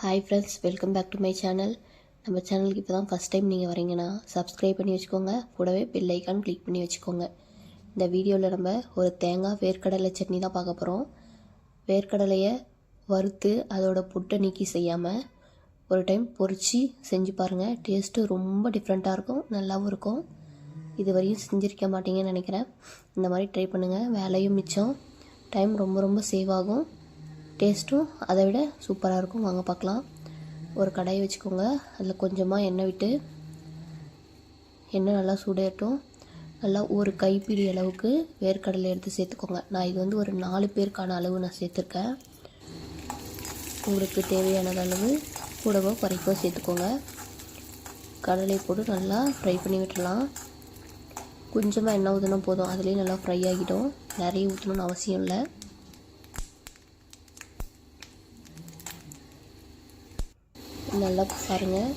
Hi friends, welcome back to my channel. நம்ம சேனலுக்கு இப்போ தான் ஃபஸ்ட் டைம் நீங்கள் வரீங்கன்னா சப்ஸ்கிரைப் பண்ணி வச்சுக்கோங்க. கூடவே பெல் ஐக்கான் கிளிக் பண்ணி வச்சுக்கோங்க. இந்த வீடியோவில் நம்ம ஒரு தேங்காய் வேர்க்கடலை சட்னி தான் பார்க்க போகிறோம். வேர்க்கடலையை வறுத்து அதோட புட்டை நீக்கி செய்யாமல் ஒரு டைம் பொரித்து செஞ்சு பாருங்கள். டேஸ்ட்டு ரொம்ப டிஃப்ரெண்ட்டாக இருக்கும், நல்லாவும் இருக்கும். இது வரையும் செஞ்சுருக்க மாட்டீங்கன்னு நினைக்கிறேன். இந்த மாதிரி ட்ரை பண்ணுங்கள். வேலையும் மிச்சம், டைம் ரொம்ப சேவ் ஆகும். டேஸ்ட்டும் அதை விட சூப்பராக இருக்கும். வாங்க பார்க்கலாம். ஒரு கடாயை வச்சுக்கோங்க. அதில் கொஞ்சமாக எண்ணெய் விட்டு எண்ணெய் நல்லா சூடேறட்டும். நல்லா ஒரு கைப்பிடி அளவுக்கு வேர்க்கடலை எடுத்து சேர்த்துக்கோங்க. நான் இது வந்து ஒரு 4 பேருக்கான அளவு நான் சேர்த்துருக்கேன். உங்களுக்கு தேவையான அளவு கூடவோ குறைக்கோ சேர்த்துக்கோங்க. கடலை போட்டு நல்லா ஃப்ரை பண்ணி விட்டுடலாம். கொஞ்சமாக எண்ணெய் ஊற்றினா போதும், அதுலேயே நல்லா ஃப்ரை ஆகிடும். நிறைய ஊற்றணும்னு அவசியம் இல்லை. நல்லா பாருங்கள்,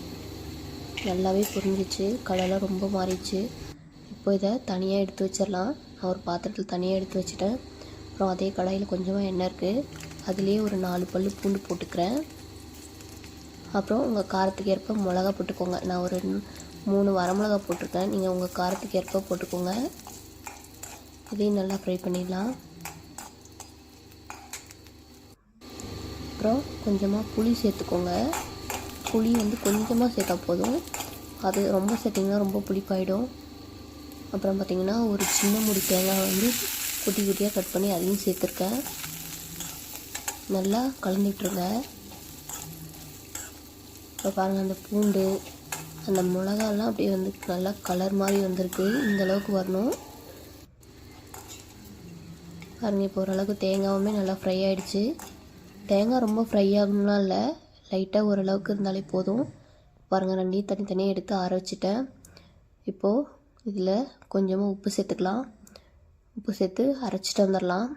நல்லாவே புரிஞ்சிச்சு. கலர்லாம் ரொம்ப மாறிடுச்சு. இப்போ இதை தனியாக எடுத்து வச்சிடலாம். நான் ஒரு பாத்திரத்தில் தனியாக எடுத்து வச்சுட்டேன். அப்புறம் அதே கடாயில் கொஞ்சமாக எண்ணெய் இருக்குது. அதுலேயே ஒரு 4 பல் பூண்டு போட்டுக்கிறேன். அப்புறம் உங்கள் காரத்துக்கு ஏற்ப மிளகா போட்டுக்கோங்க. நான் ஒரு 3 வரமிளகா போட்டிருக்கேன். நீங்கள் உங்கள் காரத்துக்கு ஏற்ப போட்டுக்கோங்க. இதையும் நல்லா ஃப்ரை பண்ணிடலாம். அப்புறம் கொஞ்சமாக புளி சேர்த்துக்கோங்க. புளி வந்து கொஞ்சமாக சேர்த்தா போதும், அது ரொம்ப சேர்த்திங்கன்னா ரொம்ப புளிப்பாயிடும். அப்புறம் பார்த்திங்கன்னா ஒரு சின்ன முடி தேங்காய் வந்து குட்டி குட்டியாக கட் பண்ணி அதையும் சேர்த்துருக்கேன். நல்லா கலந்துட்டுருங்க. இப்போ பாருங்கள், அந்த பூண்டு அந்த மிளகாலாம் அப்படியே வந்து நல்லா கலர் மாதிரி வந்திருக்கு. இந்த அளவுக்கு வரணும் பாருங்கள். இப்போ ஓரளவுக்கு தேங்காயுமே நல்லா ஃப்ரை ஆகிடுச்சு. தேங்காய் ரொம்ப ஃப்ரை ஆகணும்லாம் இல்லை, லைட்டாக ஓரளவுக்கு இருந்தாலே போதும். பாருங்கள், ரெண்டையும் தனித்தனியாக எடுத்து ஆற வச்சுட்டேன். இப்போது இதில் கொஞ்சமாக உப்பு சேர்த்துக்கலாம். உப்பு சேர்த்து அரைச்சிட்டு வந்துடலாம்.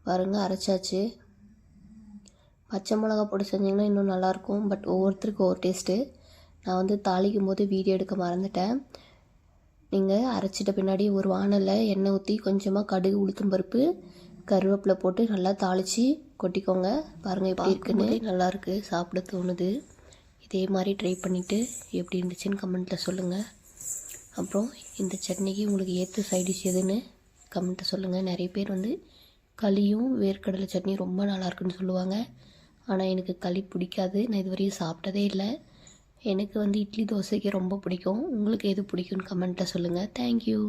பாருங்கள், அரைச்சாச்சு. பச்சை மிளகா போட்டு செஞ்சிங்கன்னா இன்னும் நல்லாயிருக்கும். பட் ஒவ்வொருத்தருக்கு ஒவ்வொரு டேஸ்ட்டு. நான் வந்து தாளிக்கும் போது வீடியோ எடுக்க மறந்துட்டேன். நீங்கள் அரைச்சிட்ட பின்னாடி ஒரு வானலில் எண்ணெய் ஊற்றி கொஞ்சமாக கடுகு, உளுத்தம் பருப்பு, கருவேப்பிலை போட்டு நல்லா தாளித்து கொட்டிக்கோங்க. பாருங்கள் எப்படி இருக்குன்னு. நல்லாயிருக்கு, சாப்பிட தோணுது. இதே மாதிரி ட்ரை பண்ணிவிட்டு எப்படி இருந்துச்சுன்னு கமெண்ட்டில் சொல்லுங்கள். அப்புறம் இந்த சட்னிக்கு உங்களுக்கு ஏற்ற சைடிஷ் எதுன்னு கமெண்ட்டை சொல்லுங்கள். நிறைய பேர் வந்து களியும் வேர்க்கடலை சட்னி ரொம்ப நல்லாயிருக்குன்னு சொல்லுவாங்க. ஆனால் எனக்கு களி பிடிக்காது. நான் இதுவரையும் சாப்பிட்டதே இல்லை. எனக்கு வந்து இட்லி தோசைக்கு ரொம்ப பிடிக்கும். உங்களுக்கு எது பிடிக்கும்னு கமெண்ட்டில் சொல்லுங்கள். தேங்க்யூ.